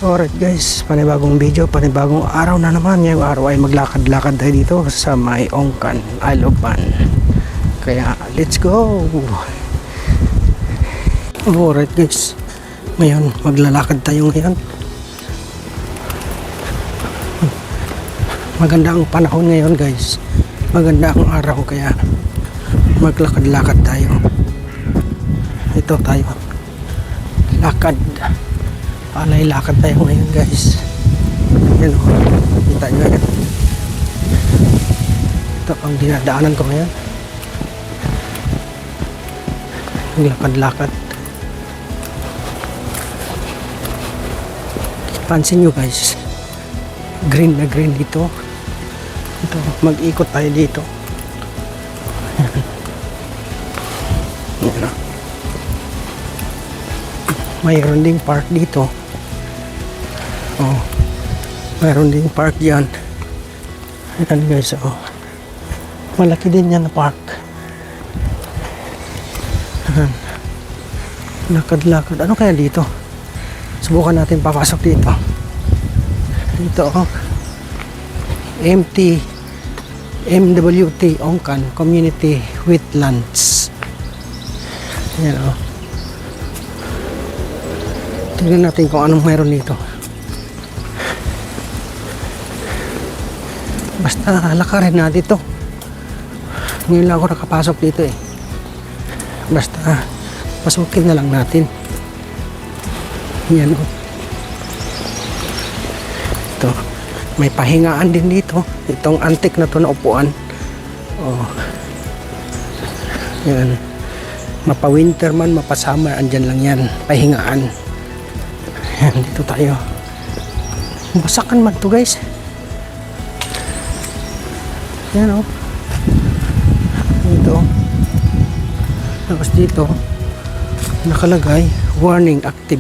Alright guys, panibagong video, panibagong araw na naman. Ngayong araw ay maglakad-lakad tayo dito sa may Ongkan, Isle of Man. Kaya let's go. Alright guys, ngayon maglalakad tayo ngayon. Maganda ang panahon ngayon guys, maganda ang araw, kaya maglakad-lakad tayo. Ito tayo, lakad. Alay lakad tayo ngayon guys. Yan o, kita nyo yan. Ito ang dinadaanan ko ngayon. Lakad-lakad. Pansin nyo guys, green na green dito. Ito, mag-ikot tayo dito. Yan o. Mayroon ding park dito. Oh, mayroon ding park yan. Ayan guys, oh. Malaki din yan na park. Ayan. Lakad-lakad. Ano kaya dito? Subukan natin papasok dito. Dito, oh. MWT Ongkan Community Wetlands. Ayan, oh. Tingnan natin kung anong meron dito. Basta lakarin natin ito. Ngayon lang ako nakapasok dito eh. Basta pasukin na lang natin. Yan o. Ito. May pahingaan din dito. Itong antik na to na upuan. Oh. Yan. Mapa-winter man, mapa-summer, andyan lang yan. Pahingaan. Yan, dito tayo. Basakan man to guys. Yan o. Dito. Tapos dito nakalagay warning active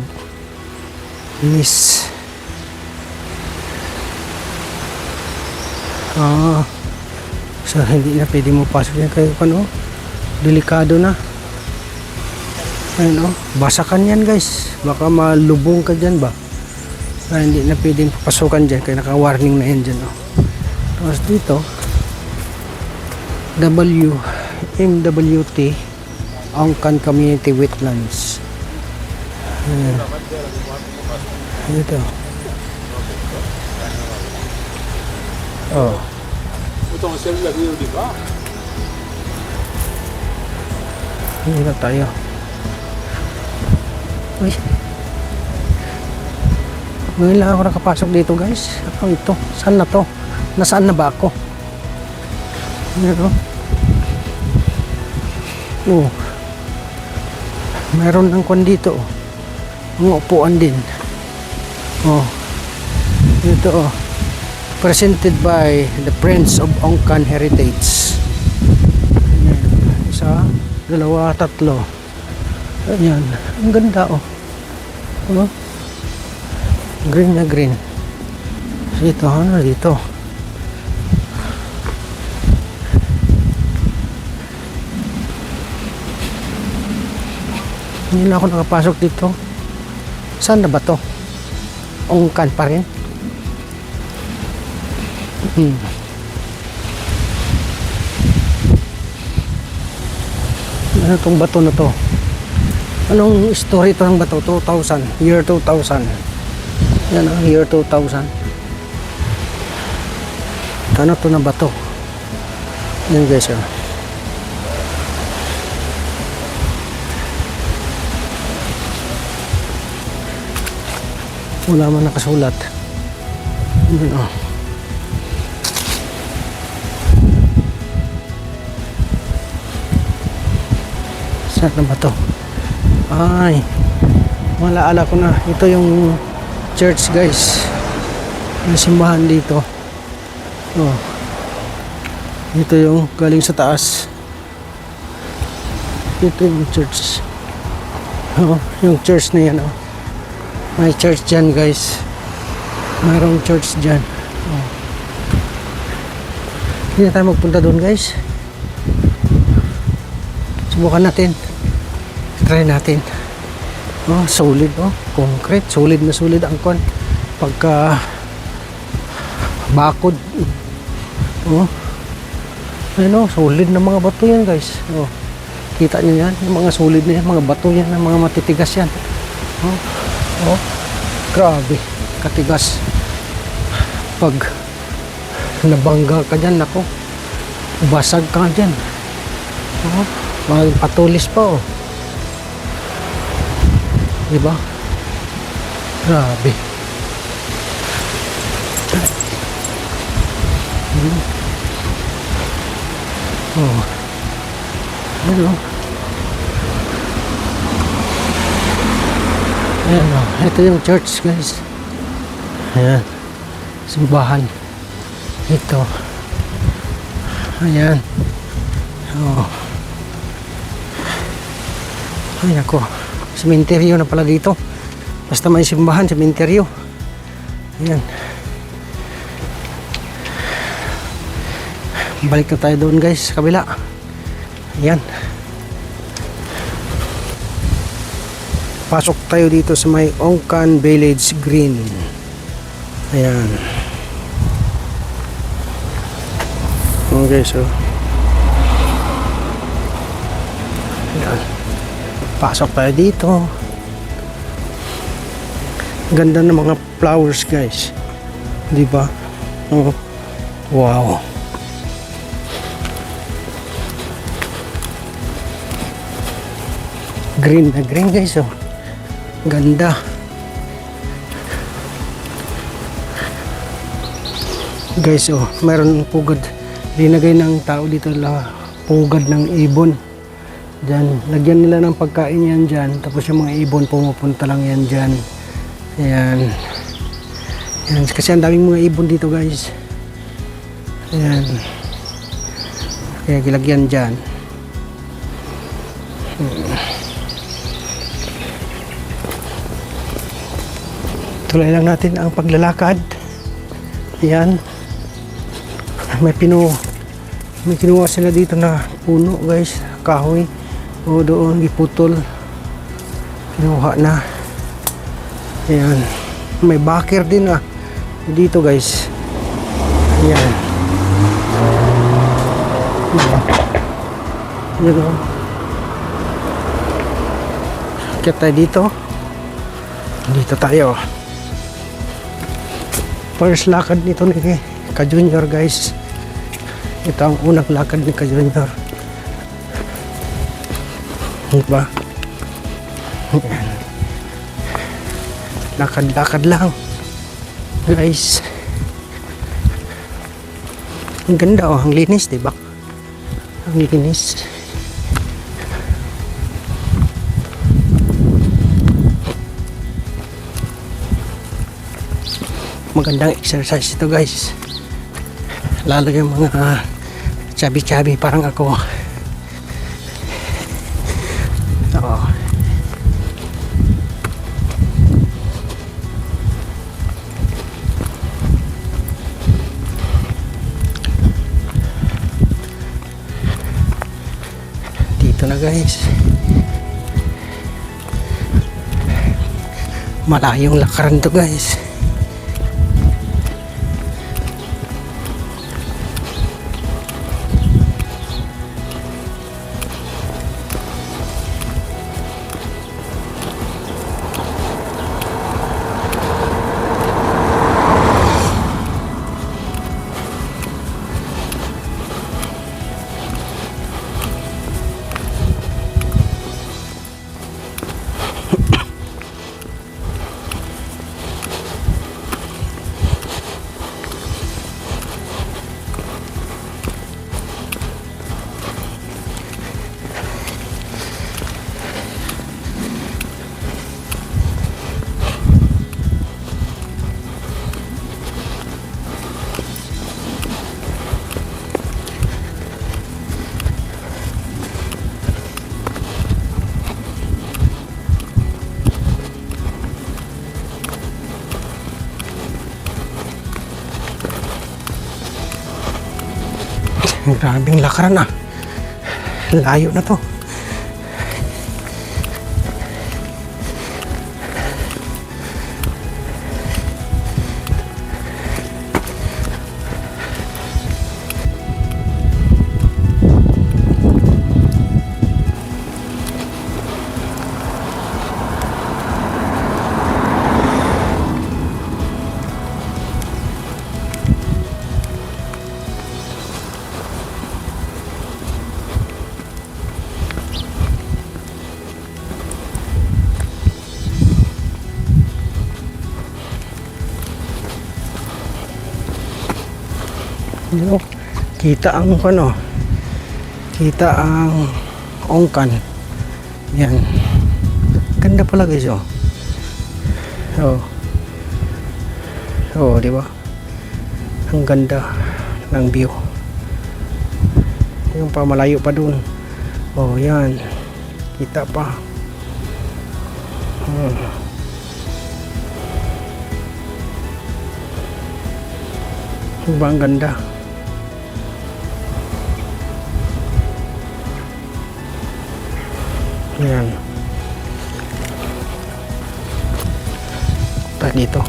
miss. So hindi na pwede mo pasok yan kayo ano. Delikado na. Ayun o, basakan yan guys, baka malubong ka dyan ba. Hindi na pwedeng papasukan dyan, kaya naka-warning na yan dyan o. Tapos dito MWT Ongkan Community Wetlands. Dito oh, dito tayo. Uy, ngayon lang ako nakapasok dito guys. Ano ito? Saan na to? Nasaan na ba ako? Ano? Oh, meron ng kwan dito oh. Mga upuan din. Oh, dito oh. Presented by the Friends of Ongkan Heritage. Ayan. Isa, dalawa, tatlo. Ayan, ang ganda oh. Ano? Green na green. Dito, ano dito? Hindi na ako nakapasok dito. Saan na ba to? Ongkan pa rin? Ano tong bato na to? Anong story ito ng bato? 2000, year 2000. Yan ang year 2000. Ano to na bato? Yan guys oh. Wala man nakasulat. Yan oh. Saan na ba to? Ay, malaala ko na. Ito yung church guys. Yung simbahan dito. Oh. Ito yung galing sa taas. Ito yung church. Oh, yung church na yan oh. May church dyan guys. Mayroong church dyan. Oh. Hindi na tayo magpunta doon guys. Subukan natin. Try natin. Oh, solid oh. Concrete. Solid na solid ang kon. pagka bakod. Oh. Ano, solid na mga bato yan guys. Oh. Kita niyo yan, yung mga solid na yan, mga bato yan, mga matitigas yan. Oh. Oh. Grabe, katigas. Pag nabangga ka dyan, nako, basag ka dyan. Oh. Mga patulis pa oh. Diba? Grabe. Oh. Ano? Ayan o. Ito yung church guys. Ayan. Simbahan. Ito. Ayan. Oh. Ay ako. Sementeryo na pala dito. Basta may simbahan, sementeryo. Ayan. Balik na tayo doon guys, sa kabila. Ayan. Pasok tayo dito sa may Ongkan Village Green. Ayan. Okay, so ayan. Pasok tayo dito. Ganda ng mga flowers guys. Di ba? Oh. Wow. Green na green guys oh. Ganda. Guys oh, mayroon pugad. Linagay ng tao dito la pugad ng ibon. Diyan, lagyan nila ng pagkain yan dyan. Tapos yung mga ibon pumupunta lang yan dyan. Ayan. Ayan. Kasi ang daming mga ibon dito guys. Ayan. Kaya gilagyan dyan. Tuloy lang natin ang paglalakad. Ayan. May kinuha sila dito na puno guys. Kahoy. O doon giputol. Kinuha na. Ayan. May bakir din dito guys. Ayan. Ayan o. Kaya tayo dito. Dito tayo. First lakad nito ni Ka-Junior guys. Ito ang unang lakad ni Ka-Junior. Diba? Lakad-lakad lang guys. Ang ganda oh, ang linis diba? Ang linis. Magandang exercise ito guys, lalo yung mga chubby parang ako. Oo. Dito na guys, malayong lakaran to guys. Grabing lakaran layo na to. Yun, oh. Kita ang ano, kita ang Ongkan. Yan. Ganda pala guys, oh. Oh. Oh, di ba? Ang ganda ng view. Yung pa malayo pa dun. Oh, yan. Kita pa. Diba ang ganda? Yan. Pa dito.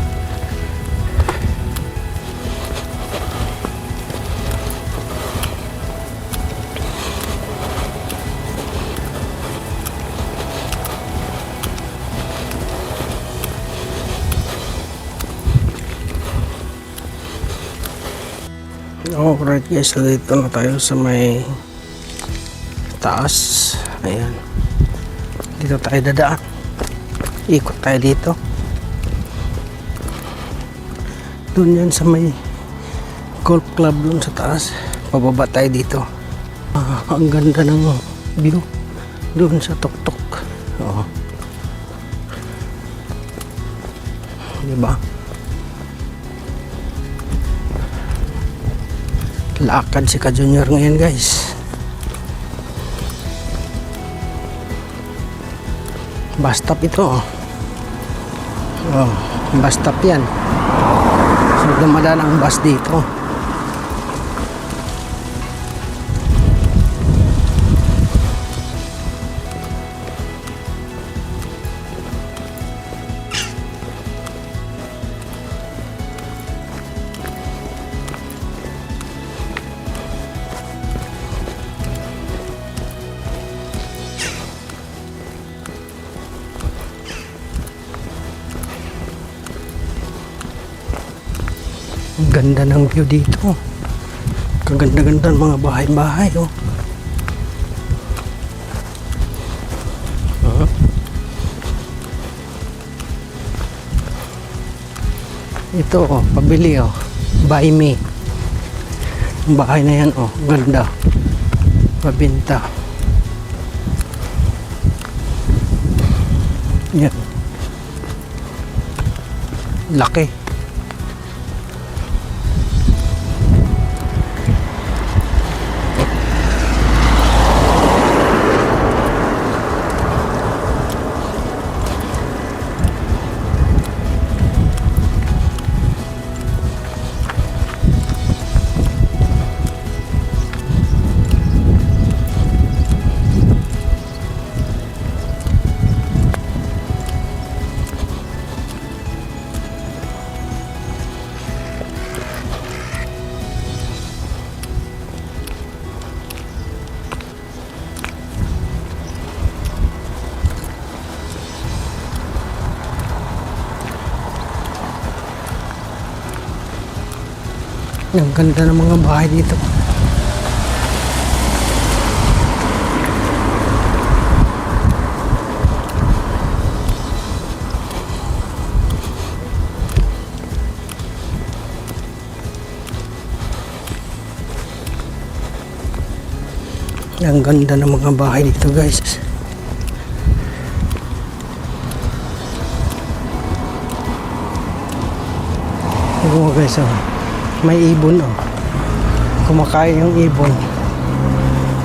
Alright guys, so dito na tayo sa may taas. Ayan, dito tayo dadaan, ikot tayo dito, dun yan sa may golf club dun sa taas, pababa tayo dito. Ang ganda ng view dun sa tuktok. Oo, diba? Lakad si Ka Junior ngayon guys. Bus stop ito. Oh, bus stop yan. So dumadaan ang bus dito. Ang ganda ng view dito. Kaganda-ganda ng mga bahay-bahay, oh. Ito, oh, pabili, oh. Buy me. Ang bahay na yan, oh. Ganda. Pabinta. Yan. Laki. Ang ganda ng mga bahay dito. Ang ganda ng mga bahay dito guys. Oo guys, oh. May ibon, oh. Kumakain yung ibon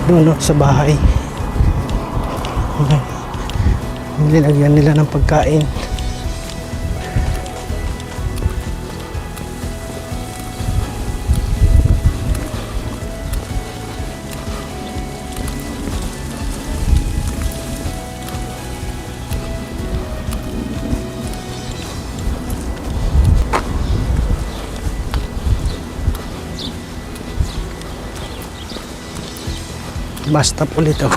doon, oh, sa bahay. Nilagyan nila ng pagkain. Bus stop ulit, oh.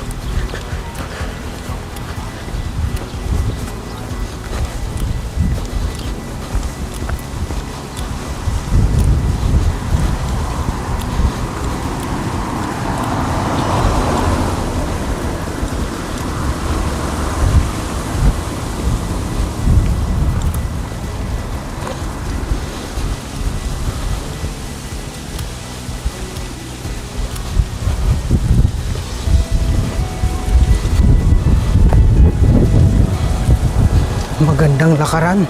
Magandang lakaran.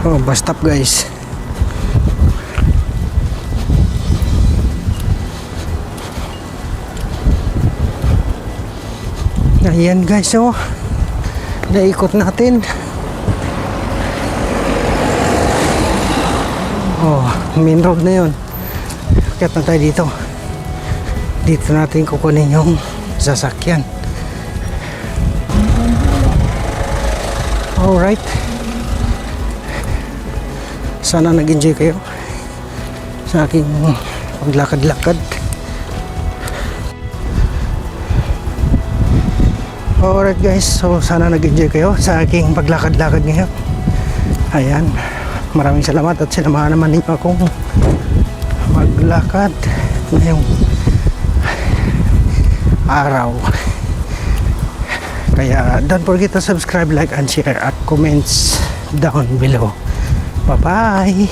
Oh, bus stop guys. Ayan guys, oh. Naikot natin. Oh, main road na yun. Kaya na tayo dito. Dito natin kukunin yung sasakyan. Alright. Sana nag-enjoy kayo sa aking paglakad-lakad. Alright guys, so sana nag-enjoy kayo sa aking paglakad-lakad ngayon. Ayan, maraming salamat at sinamahan naman ninyo akong maglakad ngayong araw. Kaya don't forget to subscribe, like and share at comments down below. Bye-bye!